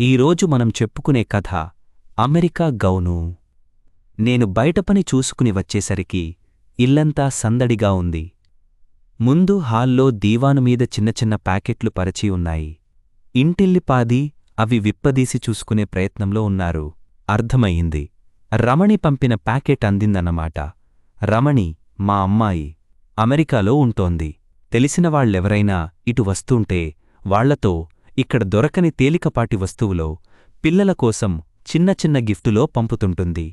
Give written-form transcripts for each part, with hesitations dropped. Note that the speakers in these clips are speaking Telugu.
ఈరోజు మనం చెప్పుకునే కథ అమెరికా గౌను. నేను బయటపని చూసుకుని వచ్చేసరికి ఇల్లంతా సందడిగా ఉంది. ముందు హాల్లో దీవానుమీద చిన్న చిన్న ప్యాకెట్లు పరచి ఉన్నాయి. ఇంటిల్లిపాది అవి విప్పదీసి చూసుకునే ప్రయత్నంలో ఉన్నారు. అర్థమయ్యింది. రమణి పంపిన ప్యాకెట్ అందిందన్నమాట. రమణి మా అమ్మాయి అమెరికాలో ఉంటోంది. తెలిసినవాళ్లెవరైనా ఇటు వస్తూంటే వాళ్లతో ఇక్కడ దొరకని తేలికపాటి వస్తువులో పిల్లల కోసం చిన్న చిన్న గిఫ్టులో పంపుతుంటుంది.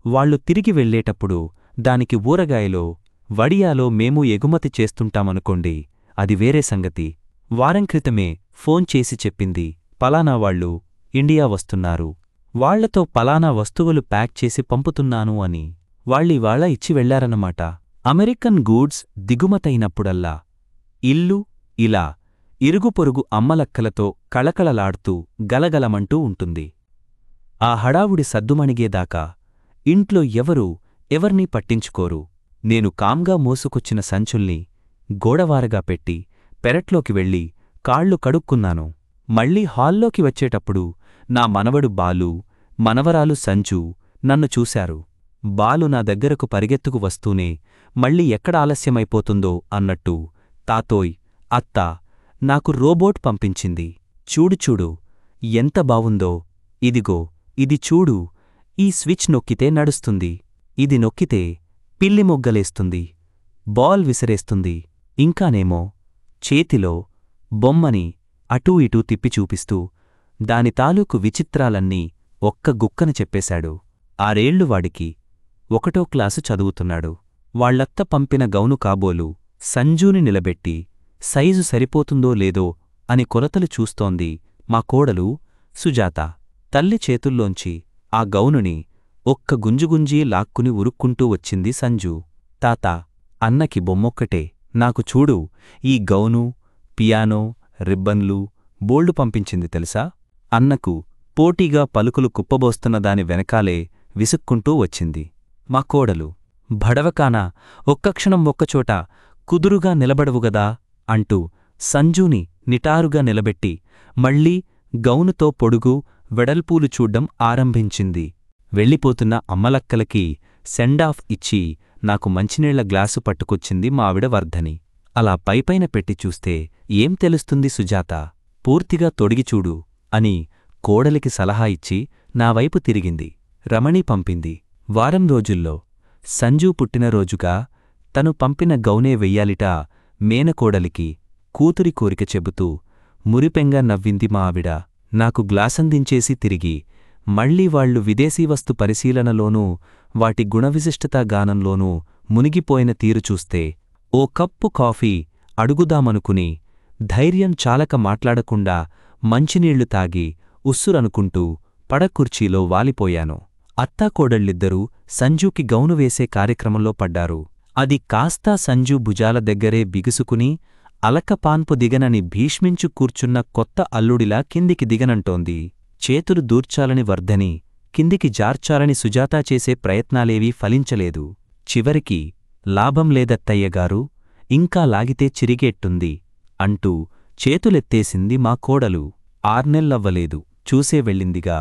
వాళ్లు తిరిగి వెళ్లేటప్పుడు దానికి ఊరగాయలో వడియాలో మేము ఎగుమతి చేస్తుంటామనుకోండి, అది వేరే సంగతి. వారం క్రితమే ఫోన్ చేసి చెప్పింది, పలానా వాళ్లు ఇండియా వస్తున్నారు, వాళ్లతో పలానా వస్తువులు ప్యాక్ చేసి పంపుతున్నాను అని. వాళ్ళివాళ ఇచ్చి వెళ్లారన్నమాట. అమెరికన్ గూడ్స్ దిగుమతైనప్పుడల్లా ఇల్లు ఇలా ఇరుగుపొరుగు అమ్మలక్కలతో కళకళలాడుతూ గలగలమంటూ ఉంటుంది. ఆ హడావుడి సద్దుమణిగేదాకా ఇంట్లో ఎవర్నీ పట్టించుకోరు. నేను కామ్గా మోసుకొచ్చిన సంచుల్ని గోడవారగా పెట్టి పెరట్లోకి వెళ్ళి కాళ్ళు కడుక్కున్నాను. మళ్ళీ హాల్లోకి వచ్చేటప్పుడు నా మనవడు బాలు, మనవరాలు సంజు నన్ను చూశారు. బాలు నా దగ్గరకు పరిగెత్తుకు వస్తూనే మళ్ళీ ఎక్కడ ఆలస్యమైపోతుందో అన్నట్టు, తాతోయ్, అత్తా నాకు రోబోట్ పంపించింది. చూడు ఎంత బావుందో, ఇదిగో ఇది చూడు, ఈ స్విచ్ నొక్కితే నడుస్తుంది, ఇది నొక్కితే పిల్లి మొగ్గలేస్తుంది, బాల్ విసిరేస్తుంది, ఇంకానేమో చేతిలో బొమ్మని అటూ ఇటూ తిప్పి చూపిస్తూ దాని తాలూకు విచిత్రాలన్నీ ఒక్క గుక్కన చెప్పేశాడు. 6 ఏళ్లు వాడికి. 1వ క్లాసు చదువుతున్నాడు. వాళ్లత్త పంపిన గౌను కాబోలు సంజూని నిలబెట్టి సైజు సరిపోతుందో లేదో అని కొలతలు చూస్తోంది మా కోడలు సుజాత. తల్లి చేతుల్లోంచి ఆ గౌనుని ఒక్క గుంజుగుంజీ లాక్కుని ఉరుక్కుంటూ వచ్చింది సంజు. తాతా, అన్నకి బొమ్మొక్కటే, నాకు చూడు ఈ గౌను, పియానో, రిబ్బన్లు బోల్డు పంపించింది తెలుసా? అన్నకు పోటీగా పలుకులు కుప్పబోస్తున్న దాని వెనకాలే విసుక్కుంటూ వచ్చింది మా కోడలు. భడవకానా, ఒక్కక్షణం ఒక్కచోట కుదురుగా నిలబడవుగదా అంటూ సంజూని నిటారుగా నిలబెట్టి మళ్ళీ గౌనుతో పొడుగు వెడల్పూలు చూడ్డం ఆరంభించింది. వెళ్ళిపోతున్న అమ్మలక్కలకి సెండాఫ్ ఇచ్చి నాకు మంచినీళ్ల గ్లాసు పట్టుకొచ్చింది మావిడ వర్ధని. అలా పైపైన పెట్టి చూస్తే ఏం తెలుస్తుంది సుజాత, పూర్తిగా తొడిగిచూడు అని కోడలికి సలహా ఇచ్చి నావైపు తిరిగింది. రమణి పంపింది. వారం రోజుల్లో సంజూ పుట్టినరోజుగా తను పంపిన గౌనే వెయ్యాలిటా మేనకోడలికి కూతురి కోరిక చెబుతూ మురిపెంగా నవ్వింది మా ఆవిడ. నాకు గ్లాసందించేసి తిరిగి మళ్లీ వాళ్లు విదేశీవస్తు పరిశీలనలోనూ వాటి గుణవిశిష్టతా గానంలోనూ మునిగిపోయిన తీరు చూస్తే ఓ కప్పు కాఫీ అడుగుదామనుకుని ధైర్యం చాలక మాట్లాడకుండా మంచినీళ్లు తాగి ఉస్సురనుకుంటూ పడకుర్చీలో వాలిపోయాను. అత్తాకోడళ్ళిద్దరూ సంజూకి గౌను వేసే కార్యక్రమంలో పడ్డారు. అది కాస్తా సంజూ భుజాల దగ్గరే బిగుసుకుని అలకపాన్పు దిగనని భీష్మించు కూర్చున్న కొత్త అల్లుడిలా కిందికి దిగనంటోంది. చేతులు దూర్చాలని వర్ధని, కిందికి జార్చాలని సుజాతా చేసే ప్రయత్నాలేవీ ఫలించలేదు. చివరికి లాభం లేదత్తయ్యగారు, ఇంకా లాగితే చిరిగేట్టుంది అంటూ చేతులెత్తేసింది మా కోడలు. 6 నెల్లవ్వలేదు, చూసే వెళ్ళిందిగా.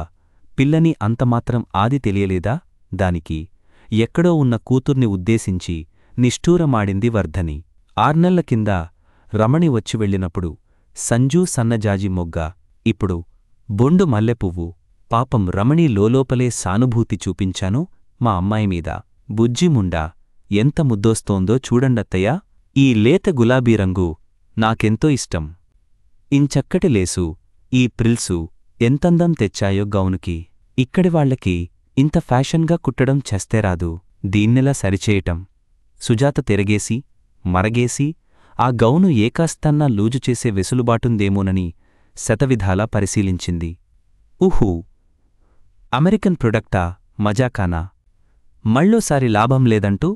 పిల్లని అంతమాత్రం ఆది తెలియలేదా దానికి? ఎక్కడో ఉన్న కూతుర్ని ఉద్దేశించి నిష్ఠూరమాడింది వర్ధని. 6 నెల్ల కింద రమణి వచ్చి వెళ్ళినప్పుడు సంజూ సన్నజాజి మొగ్గ, ఇప్పుడు బొండు మల్లెపువ్వు. పాపం రమణి లోలోపలే సానుభూతి చూపించాను మా అమ్మాయిమీద. బుజ్జిముండా ఎంత ముద్దోస్తోందో చూడండత్తయ్యా, ఈ లేత గులాబీ రంగు నాకెంతో ఇష్టం. ఇంచక్కటి లేసు, ఈ ప్రిల్సు ఎంతందం తెచ్చాయో గౌనుకి. ఇక్కడివాళ్లకి ఇంత ఫ్యాషన్గా కుట్టడం చేస్తేరాదు, దీన్నెలా సరిచేయటం? సుజాత తిరగేసి మరగేసి ఆ గౌను ఏకాస్తన్నా లూజు చేసే వెసులుబాటుందేమోనని శతవిధాలా పరిశీలించింది. ఊహూ, అమెరికన్ ప్రొడక్టా, మజాకానా? మళ్ళోసారి లాభం లేదంటూ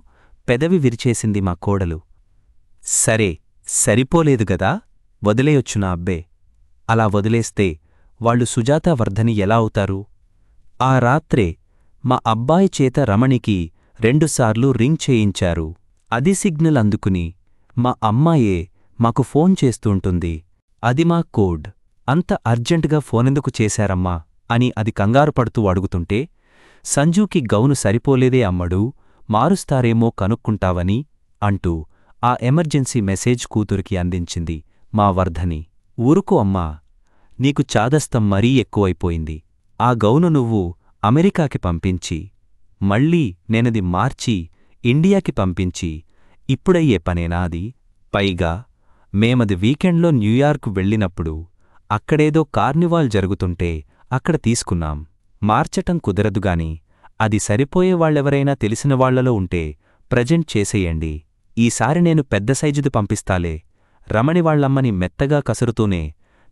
పెదవి విరిచేసింది మా కోడలు. సరే, సరిపోలేదుగదా, వదిలేయొచ్చునా అబ్బే. అలా వదిలేస్తే వాళ్లు సుజాతా వర్ధని ఎలా అవుతారు? ఆ రాత్రే మా అబ్బాయి చేత రమణికి 2 సార్లు రింగ్ చేయించారు. అది సిగ్నల్ అందుకుని మా అమ్మాయే మాకు ఫోన్ చేస్తూంటుంది. అది మా కోడ్. అంత అర్జెంటుగా ఫోనెందుకు చేశారమ్మా అని అది కంగారు పడుతూ అడుగుతుంటే, సంజూకి గౌను సరిపోలేదే అమ్మడూ, మారుస్తారేమో కనుక్కుంటావని అంటూ ఆ ఎమర్జెన్సీ మెసేజ్ కూతురికి అందించింది మా వర్ధని. ఊరుకో అమ్మా, నీకు చాదస్తం మరీ ఎక్కువైపోయింది. ఆ గౌను నువ్వు అమెరికాకి పంపించి, మళ్ళీ నేనది మార్చి ఇండియాకి పంపించి, ఇప్పుడయ్యే పనేనా అది? పైగా మేమది వీకెండ్లో న్యూయార్కు వెళ్ళినప్పుడు అక్కడేదో కార్నివాల్ జరుగుతుంటే అక్కడ తీసుకున్నాం. మార్చటం కుదరదుగాని అది సరిపోయే వాళ్ళెవరైనా తెలిసిన వాళ్లలో ఉంటే ప్రజెంట్ చేసేయండి. ఈసారి నేను పెద్ద సైజుది పంపిస్తాలే. రమణి వాళ్లమ్మని మెత్తగా కసురుతూనే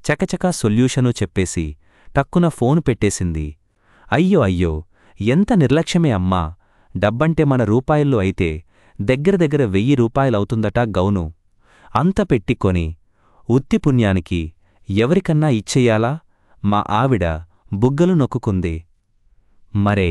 చకచకా సొల్యూషను చెప్పేసి టక్కున ఫోను పెట్టేసింది. అయ్యో అయ్యో, ఎంత నిర్లక్ష్యమే అమ్మా! డబ్బంటే మన రూపాయల్లో అయితే దగ్గర 1000 రూపాయలవుతుందట గౌను. అంత పెట్టికొని ఉత్తి పుణ్యానికి ఎవరికన్నా ఇచ్చెయ్యాలా? మా ఆవిడ బుగ్గలు నొక్కుకుంది. మరే,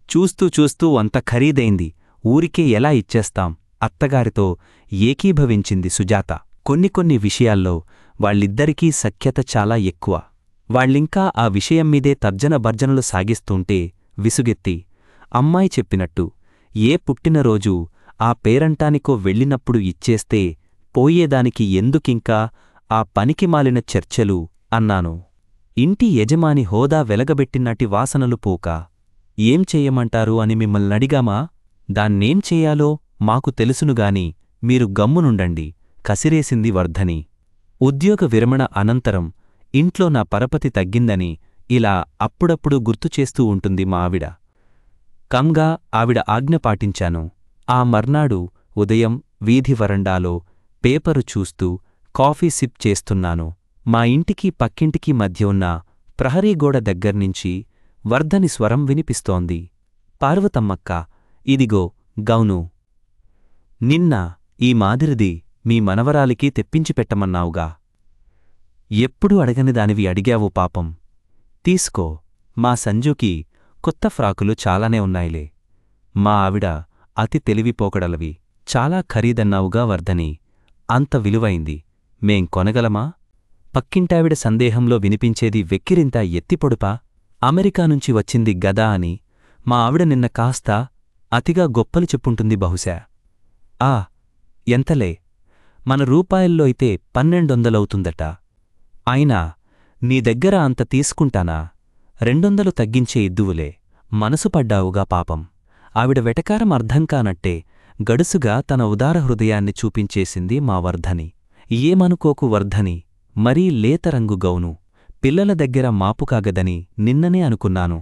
చూస్తూ చూస్తూ అంత ఖరీదైంది ఊరికే ఎలా ఇచ్చేస్తాం? అత్తగారితో ఏకీభవించింది సుజాత. కొన్ని విషయాల్లో వాళ్ళిద్దరికీ సఖ్యత చాలా ఎక్కువ. వాళ్ళింకా ఆ విషయం మీదే తర్జన భర్జనలు సాగిస్తుంటే విసుగెత్తి, అమ్మాయి చెప్పినట్టు ఏ పుట్టినరోజు ఆ పేరంటానికో వెళ్ళినప్పుడు ఇచ్చేస్తే పోయేదానికి ఎందుకింకా ఆ పనికిమాలిన చర్చలు అన్నాను. ఇంటి యజమాని హోదా వెలగబెట్టినట్టి వాసనలు పోక ఏం చెయ్యమంటారు అని మిమ్మల్నడిగామా? దాన్నేం చెయ్యాలో మాకు తెలుసునుగాని మీరు గమ్మునుండండి కసిరేసింది వర్ధని. ఉద్యోగ విరమణ అనంతరం ఇంట్లో నా పరపతి తగ్గిందని ఇలా అప్పుడప్పుడు గుర్తుచేస్తూ ఉంటుంది మా ఆవిడ. కంగా ఆవిడ ఆజ్ఞ పాటించాను. ఆ మర్నాడు ఉదయం వీధి వరండాలో పేపరు చూస్తూ కాఫీ సిప్ చేస్తున్నాను. మా ఇంటికి పక్కింటికి మధ్య ఉన్న ప్రహరీగోడ దగ్గర్నించి వర్ధని స్వరం వినిపిస్తోంది. పార్వతమ్మక్క, ఇదిగో గౌను. నిన్న ఈ మాదిరిది మీ మనవరాలికి తెప్పించిపెట్టమన్నావుగా. ఎప్పుడూ అడగనిదానివి అడిగావు పాపం. తీసుకో, మా సంజుకి కొత్త ఫ్రాకులు చాలానే ఉన్నాయిలే. మా ఆవిడ అతి తెలివిపోకడలవి. చాలా ఖరీదన్నావుగా వర్ధని. అంత విలువైంది మేం కొనగలమా? పక్కింటావిడ సందేహంలో వినిపించేది వెక్కిరింత ఎత్తిపొడుపా? అమెరికా నుంచి వచ్చింది గదా అని మా ఆవిడ నిన్న కాస్త అతిగా గొప్పలు చెప్పుంటుంది బహుశా. ఆ, ఎంతలే, మన రూపాయల్లో అయితే 1200 అయినా నీ దగ్గర అంత తీసుకుంటానా? 200 తగ్గించే ఇద్దువులే. మనసు పడ్డావుగా పాపం. ఆవిడ వెటకారం అర్థంకానట్టే గడుసుగా తన ఉదార హృదయాన్ని చూపించేసింది మా వర్ధని. ఏమనుకోకు వర్ధని, మరీ లేతరంగు గౌను పిల్లల దగ్గర మాపుకాగదని నిన్ననే అనుకున్నాను.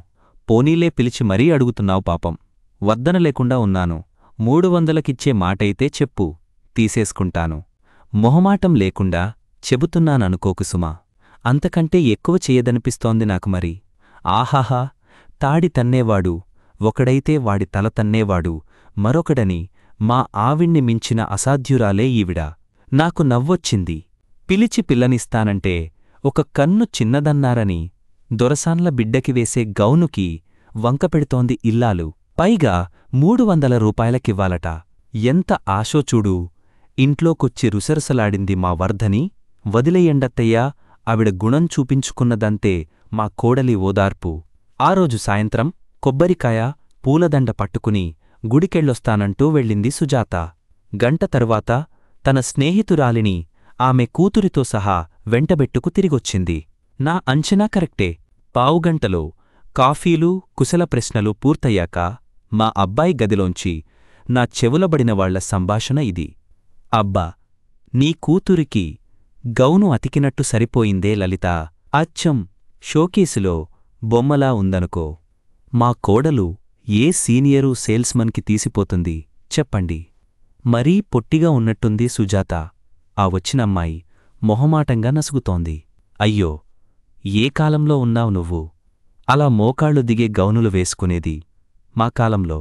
పోనీలే పిలిచి మరీ అడుగుతున్నావు పాపం. వద్దనలేకుండా ఉన్నాను. 300కిచ్చే మాటైతే చెప్పు, తీసేసుకుంటాను. మొహమాటం లేకుండా చెబుతున్నాననుకోకు సుమా. అంతకంటే ఎక్కువ చెయ్యదనిపిస్తోంది నాకు మరి. ఆహాహా, తాడి తన్నేవాడు ఒకడైతే వాడి తల తన్నేవాడు మరొకడని మా ఆవిణ్ణి మించిన అసాధ్యురాలే ఈవిడ. నాకు నవ్వొచ్చింది. పిలిచి పిల్లనిస్తానంటే ఒక కన్ను చిన్నదన్నారని దొరసాన్ల బిడ్డకి వేసే గౌనుకి వంకపెడుతోంది ఇల్లాలు. పైగా 300 రూపాయలకివ్వాలట. ఎంత ఆశో చూడు. ఇంట్లోకొచ్చి రుసరుసలాడింది మా వర్ధని. వదిలేయండత్తయ్యా, ఆవిడ గుణం చూపించుకున్నదంతే మా కోడలి ఓదార్పు. ఆ రోజు సాయంత్రం కొబ్బరికాయ, పూలదండ పట్టుకుని గుడికెళ్ళొస్తానంటూ వెళ్ళింది సుజాత. గంట తరువాత తన స్నేహితురాలిని ఆమె కూతురితో సహా వెంటబెట్టుకు తిరిగొచ్చింది. నా అంచనా కరెక్టే. పావుగంటలో కాఫీలు, కుశల ప్రశ్నలు పూర్తయ్యాక మా అబ్బాయి గదిలోంచి నా చెవులబడినవాళ్ల సంభాషణ ఇది. అబ్బా, నీ కూతురికి గౌను అతికినట్టు సరిపోయిందే లలితా. అచ్చం షోకేసులో బొమ్మలా ఉందనుకో. మా కోడలు ఏ సీనియరు సేల్స్మన్కి తీసిపోతుంది చెప్పండి. మరీ పొట్టిగా ఉన్నట్టుంది సుజాత. ఆ వచ్చినమ్మాయి మొహమాటంగా నసుగుతోంది. అయ్యో, ఏ కాలంలో ఉన్నావు నువ్వు? అలా మోకాళ్లు దిగే గౌనులు వేసుకునేది మా కాలంలో.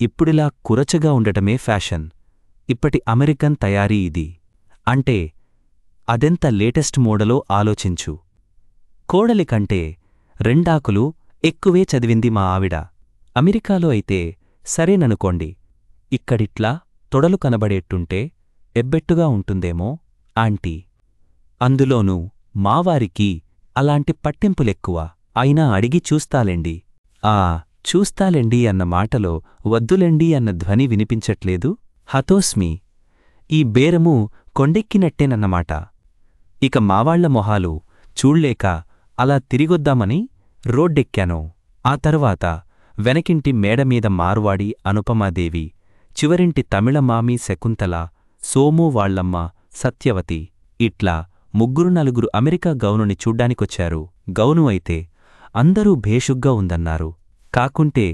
ఇప్పుడిలా కురచగా ఉండటమే ఫ్యాషన్. ఇప్పటి అమెరికన్ తయారీ ఇది. అంటే అదెంత లేటెస్ట్ మోడలో ఆలోచించు. కోడలి కంటే రెండాకులు ఎక్కువే చదివింది మా ఆవిడ. అమెరికాలో అయితే సరేననుకోండి, ఇక్కడిట్లా తొడలు కనబడేట్టుంటే ఎబ్బెట్టుగా ఉంటుందేమో ఆంటీ. అందులోనూ మావారికి అలాంటి పట్టింపులెక్కువ. అయినా అడిగి చూస్తాలెండి. చూస్తాలెండి అన్న మాటలో వద్దులెండి అన్న ధ్వని వినిపించట్లేదు. హతోస్మి. ఈ బేరము కొండెక్కినట్టేనన్నమాట. ఇక మావాళ్ల మొహాలు చూళ్లేక అలా తిరిగొద్దామని రోడ్డెక్కాను. ఆ తరువాత వెనకింటి మేడమీద మార్వాడి అనుపమాదేవి, చివరింటి తమిళమామి శకుంతల, సోము వాళ్లమ్మ సత్యవతి, ఇట్లా 3-4 అమెరికా గౌనుని చూడ్డానికొచ్చారు. గౌను అయితే అందరూ భేషుగ్గా ఉందన్నారు. కాకుంటే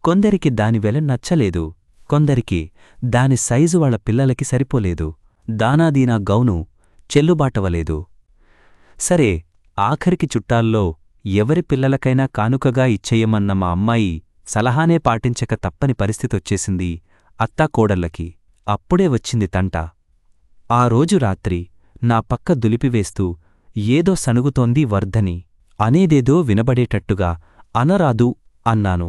కొందరికి దాని వెల నచ్చలేదు, కొందరికి దాని సైజు వాళ్ల పిల్లలకి సరిపోలేదు. దానాదీనా గౌను చెల్లుబాటవలేదు. సరే, ఆఖరికి చుట్టాల్లో ఎవరి పిల్లలకైనా కానుకగా ఇచ్చేయమన్న మా అమ్మాయి సలహానే పాటించక తప్పని పరిస్థితొచ్చేసింది అత్తాకోడళ్ళకి. అప్పుడే వచ్చింది తంట. ఆ రోజు రాత్రి నా పక్క దులిపివేస్తూ ఏదో సణుగుతోంది వర్ధని. అనేదేదో వినబడేటట్టుగా అనరాదు అన్నాను.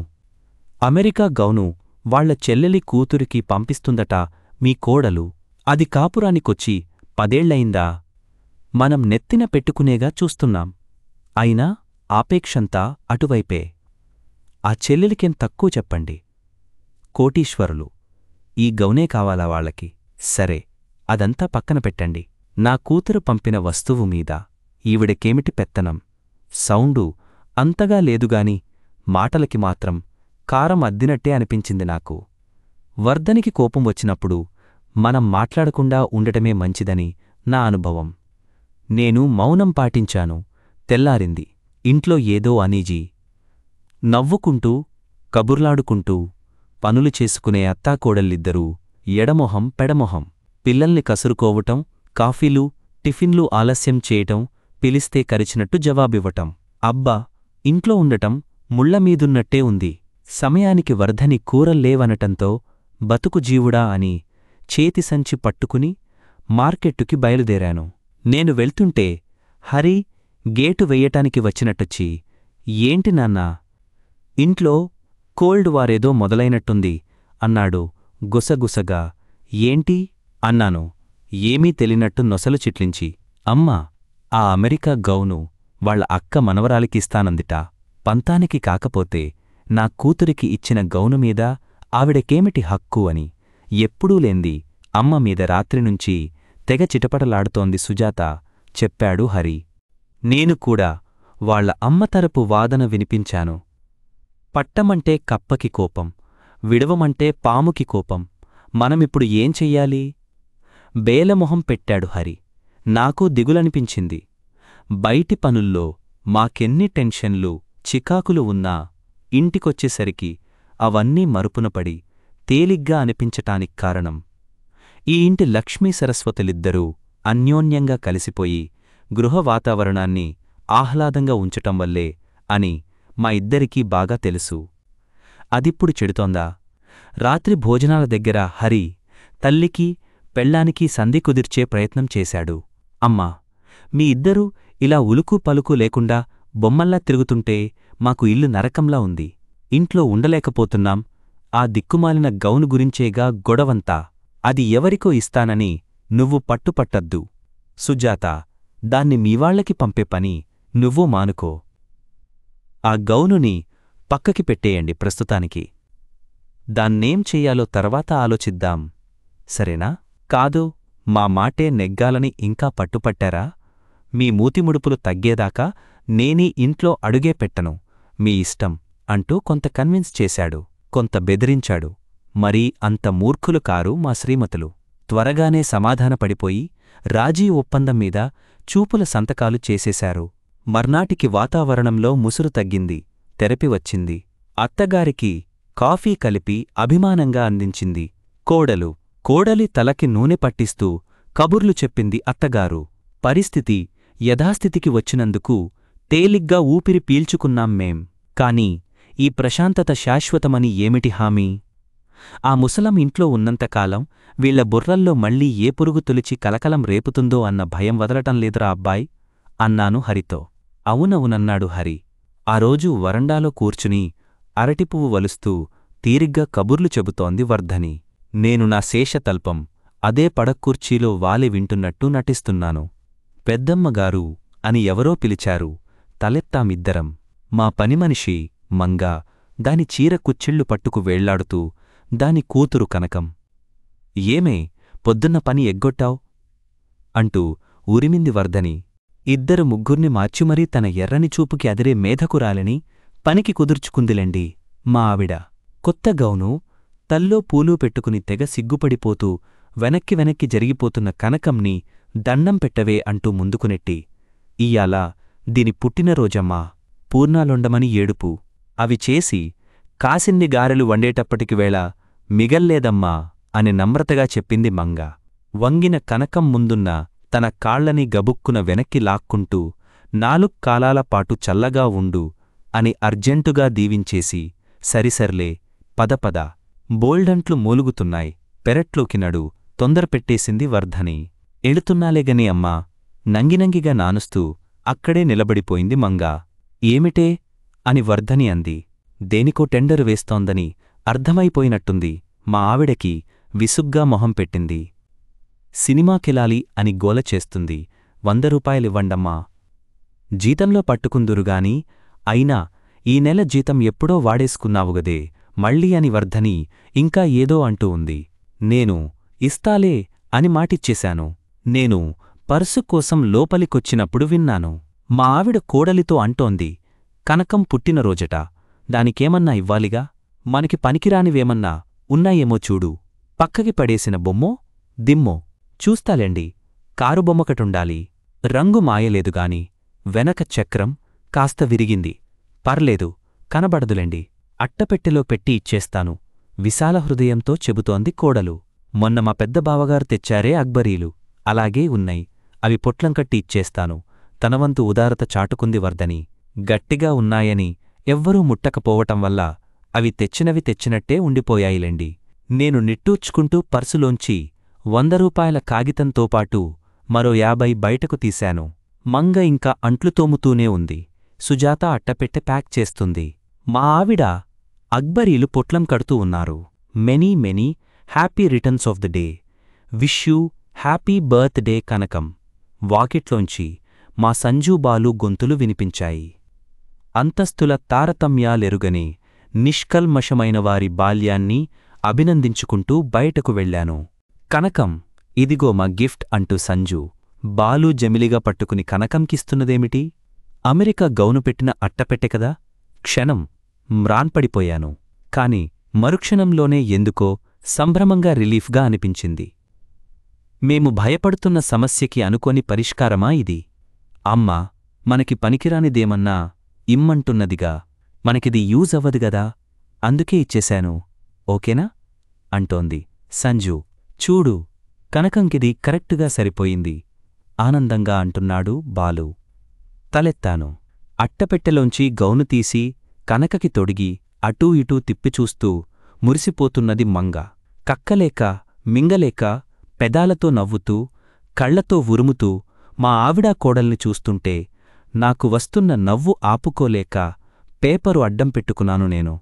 అమెరికా గౌను వాళ్ల చెల్లెలి కూతురికి పంపిస్తుందట మీ కోడలు. అది కాపురానికొచ్చి 10 ఏళ్లయిందా? మనం నెత్తిన పెట్టుకునేగా చూస్తున్నాం. అయినా ఆపేక్షంతా అటువైపే. ఆ చెల్లెలికేం తక్కువ చెప్పండి. కోటీశ్వరులు. ఈ గౌనే కావాలా వాళ్లకి? సరే, అదంతా పక్కన పెట్టండి. నా కూతురు పంపిన వస్తువు మీద ఈవిడకేమిటి పెత్తనం? సౌండు అంతగా లేదుగాని మాటలకి మాత్రం కారం అద్దినట్టే అనిపించింది నాకు. వర్ధనికి కోపం వచ్చినప్పుడు మనం మాట్లాడకుండా ఉండటమే మంచిదని నా అనుభవం. నేను మౌనం పాటించాను. తెల్లారింది. ఇంట్లో ఏదో అనీజీ. నవ్వుకుంటూ కబుర్లాడుకుంటూ పనులు చేసుకునే అత్తాకోడళ్ళిద్దరూ ఎడమొహం పెడమొహం. పిల్లల్ని కసురుకోవటం, కాఫీలు టిఫిన్లు ఆలస్యం చేయటం, పిలిస్తే కరిచినట్టు జవాబివ్వటం. అబ్బా, ఇంట్లో ఉండటం ముళ్లమీదున్నట్టే ఉంది. సమయానికి వర్ధని కూరల్లేవనటంతో బతుకు జీవుడా అని చేతి సంచి పట్టుకుని మార్కెట్టుకి బయలుదేరాను. నేను వెళ్తుంటే హరి గేటు వెయ్యటానికి వచ్చినట్టొచ్చి, ఏంటి నాన్నా, ఇంట్లో కోల్డ్ వారేదో మొదలైనట్టుంది అన్నాడు గుసగుసగా. ఏంటి అన్నాను, ఏమీ తెలియనట్టు నొసలు చిట్లించి. అమ్మా, ఆ అమెరికా గౌను వాళ్ల అక్క మనవరాలికిస్తానందిట. పంతానికి కాకపోతే నా కూతురికి ఇచ్చిన గౌనుమీద ఆవిడకేమిటి హక్కు అని ఎప్పుడూ లేంది అమ్మ మీద రాత్రినుంచి తెగ చిటపటలాడుతోంది సుజాత, చెప్పాడు హరి. నేను కూడా వాళ్ల అమ్మతరపు వాదన వినిపించాను. పట్టమంటే కప్పకి కోపం, విడవమంటే పాముకి కోపం. మనమిప్పుడు ఏం చెయ్యాలి? బేలమొహం పెట్టాడు హరి. నాకూ దిగులనిపించింది. బయటి పనుల్లో మాకెన్ని టెన్షన్లు చికాకులు ఉన్నా ఇంటికొచ్చేసరికి అవన్నీ మరుపునపడి తేలిగ్గా అనిపించటానికి కారణం ఈ ఇంటి లక్ష్మీ సరస్వతులిద్దరూ అన్యోన్యంగా కలిసిపోయి గృహ వాతావరణాన్ని ఆహ్లాదంగా ఉంచటం వల్లే అని మా ఇద్దరికీ బాగా తెలుసు. అదిప్పుడు చెడుతోందా? రాత్రి భోజనాల దగ్గర హరి తల్లికి పెళ్ళానికి సంధి కుదిర్చే ప్రయత్నం చేశాడు. అమ్మా, మీ ఇద్దరూ ఇలా ఉలుకు పలుకు లేకుండా బొమ్మల్లా తిరుగుతుంటే మాకు ఇల్లు నరకంలా ఉంది. ఇంట్లో ఉండలేకపోతున్నాం. ఆ దిక్కుమాలిన గౌను గురించేగా గొడవంతా. అది ఎవరికో ఇస్తానని నువ్వు పట్టుపట్టద్దు సుజాత. దాన్ని మీవాళ్లకి పంపే పని నువ్వూ మానుకో. ఆ గౌనుని పక్కకి పెట్టేయండి ప్రస్తుతానికి. దాన్నేం చెయ్యాలో తర్వాత ఆలోచిద్దాం, సరేనా? కాదు, మా మాటే నెగ్గాలని ఇంకా పట్టుపట్టారా? మీ మూతిముడుపులు తగ్గేదాకా నేనీ ఇంట్లో అడుగే పెట్టను, మీ ఇష్టం అంటూ కొంత కన్విన్స్ చేశాడు, కొంత బెదిరించాడు. మరీ అంత మూర్ఖులు కారు మా శ్రీమతులు. త్వరగానే సమాధానపడిపోయి రాజీ ఒప్పందం మీద చూపుల సంతకాలు చేసేశారు. మర్నాటికి వాతావరణంలో ముసురు తగ్గింది, తెరపి వచ్చింది. అత్తగారికి కాఫీ కలిపి అభిమానంగా అందించింది కోడలి తలకి నూనె పట్టిస్తూ కబుర్లు చెప్పింది అత్తగారు. పరిస్థితి యథాస్థితికి వచ్చినందుకు తేలిగ్గా ఊపిరి పీల్చుకున్నాం మేం. కాని ఈ ప్రశాంతత శాశ్వతమని ఏమిటి హామీ? ఆ ముసలం ఇంట్లో ఉన్నంతకాలం వీళ్ల బుర్రల్లో మళ్లీ ఏ పురుగు తొలిచి కలకలం రేపుతుందో అన్న భయం వదలటం లేదురా అబ్బాయ్ అన్నాను హరితో. అవునవునన్నాడు హరి. ఆ రోజు వరండాలో కూర్చుని అరటిపువ్వు వలుస్తూ తీరిగ్గా కబుర్లు చెబుతోంది వర్ధని. నేను నా శేషతల్పం అదే పడక్కుర్చీలో వాలి వింటున్నట్టు నటిస్తున్నాను. పెద్దమ్మగారు అని ఎవరో పిలిచారు. తలెత్తామిద్దరం. మా పనిమనిషి మంగ దాని చీర కుచ్చిళ్ళు పట్టుకు వేళ్లాడుతూ దాని కూతురు కనకం. ఏమే, పొద్దున్న పని ఎగ్గొట్టావ్ అంటూ ఉరిమింది వర్ధని. ఇద్దరు ముగ్గుర్ని మార్చిమరీ తన ఎర్రని చూపుకి అదిరే మేధకురాలని పనికి కుదుర్చుకుందిలెండి మా ఆవిడ. కొత్త గౌను, తల్లో పూలు పెట్టుకుని తెగ సిగ్గుపడిపోతూ వెనక్కి వెనక్కి జరిగిపోతున్న కనకంని దండం పెట్టవే అంటూ ముందుకునెట్టి, ఇయ్యాల దీని పుట్టినరోజమ్మా, పూర్ణాలొండమని ఏడుపు. అవి చేసి కాసిన్ని గారెలు వండేటప్పటికి వేళ మిగల్లేదమ్మా అని నమ్రతగా చెప్పింది మంగ. వంగిన కనకం ముందున్న తన కాళ్లని గబుక్కున వెనక్కి లాక్కుంటూ 4 కాలాలపాటు చల్లగా ఉండు అని అర్జెంటుగా దీవించేసి, సరిసర్లే పదపద, బోల్డంట్లు మూలుగుతున్నాయి, పెరట్లోకి నడు తొందరపెట్టేసింది వర్ధని. ఎళుతున్నాలేగని అమ్మా నంగినంగిగా నానుస్తూ అక్కడే నిలబడిపోయింది మంగ. ఏమిటే అని వర్ధని అంది. దేనికో టెండరు వేస్తోందని అర్థమైపోయినట్టుంది మా ఆవిడకి. విసుగ్గా మొహం పెట్టింది. సినిమాకెలాలి అని గోల చేస్తుంది. 100 రూపాయలివ్వండమ్మా, జీతంలో పట్టుకుందురుగాని. అయినా ఈ నెల జీతం ఎప్పుడో వాడేసుకున్నావుగదే మళ్ళీ అని వర్ధని ఇంకా ఏదో అంటూ ఉంది. నేను ఇస్తాలే అని మాటిచ్చేశాను. నేను పర్సు కోసం లోపలికొచ్చినప్పుడు విన్నాను. మా ఆవిడ కోడలితో అంటోంది, కనకం పుట్టినరోజట, దానికేమన్నా ఇవ్వాలిగా, మనకి పనికిరానివేమన్నా ఉన్నాయేమో చూడు. పక్కకి పడేసిన బొమ్మో దిమ్మో చూస్తాలేండి, కారు బొమ్మకటుండాలి. రంగు మాయలేదుగాని వెనక చక్రం కాస్త విరిగింది. పర్లేదు, కనబడదులెండి, అట్టపెట్టెలో పెట్టి ఇచ్చేస్తాను విశాల హృదయంతో చెబుతోంది కోడలు. మొన్న మా పెద్ద బావగారు తెచ్చారే అక్బరీలు, అలాగే ఉన్నై, అవి పొట్లంకట్టి ఇచ్చేస్తాను తనవంతు ఉదారత చాటుకుంది వర్ధని. గట్టిగా ఉన్నాయని ఎవ్వరూ ముట్టకపోవటం వల్ల అవి తెచ్చినవి తెచ్చినట్టే ఉండిపోయాయిలెండి. నేను నిట్టూర్చుకుంటూ పర్సులోంచి 100 రూపాయల కాగితంతోపాటు మరో 50 బయటకు తీశాను. మంగ ఇంకా అంట్లు తోముతూనే ఉంది. సుజాత అట్టపెట్టె ప్యాక్ చేస్తుంది. మా ఆవిడ అక్బరీలు పొట్లం కడుతూ ఉన్నారు. Many many happy returns of the day. Wish you happy birthday Kanakam. వాకిట్లోంచి మా సంజూబాలు గొంతులు వినిపించాయి. అంతస్తుల తారతమ్యాలెరుగని నిష్కల్మషమైన వారి బాల్యాన్ని అభినందించుకుంటూ బయటకు వెళ్లాను. కనకం, ఇదిగో మా గిఫ్ట్ అంటూ సంజు బాలు జమిలిగా పట్టుకుని కనకంకిస్తున్నదేమిటి? అమెరికా గౌను పెట్టిన అట్టపెట్టె కదా. క్షణం మ్రాన్పడిపోయాను. కాని మరుక్షణంలోనే ఎందుకో సంభ్రమంగా రిలీఫ్గా అనిపించింది. మేము భయపడుతున్న సమస్యకి అనుకోని పరిష్కారమా ఇది? అమ్మా మనకి పనికిరానిదేమన్నా ఇమ్మంటున్నదిగా, మనకిది యూజ్ అవ్వదుగదా, అందుకే ఇచ్చేశాను, ఓకేనా అంటోంది సంజు. చూడు, కనకంకిది కరెక్టుగా సరిపోయింది ఆనందంగా అంటున్నాడు బాలు. తలెత్తాను. అట్టపెట్టెలోంచి గౌను తీసి కనకకి తొడిగి అటూ ఇటూ తిప్పిచూస్తూ మురిసిపోతున్నది మంగ. కక్కలేక మింగలేక పెదాలతో నవ్వుతూ కళ్లతో ఉరుముతూ మా ఆవిడా కోడల్ని చూస్తుంటే నాకు వస్తున్న నవ్వు ఆపుకోలేక పేపరు అడ్డం పెట్టుకున్నాను నేను.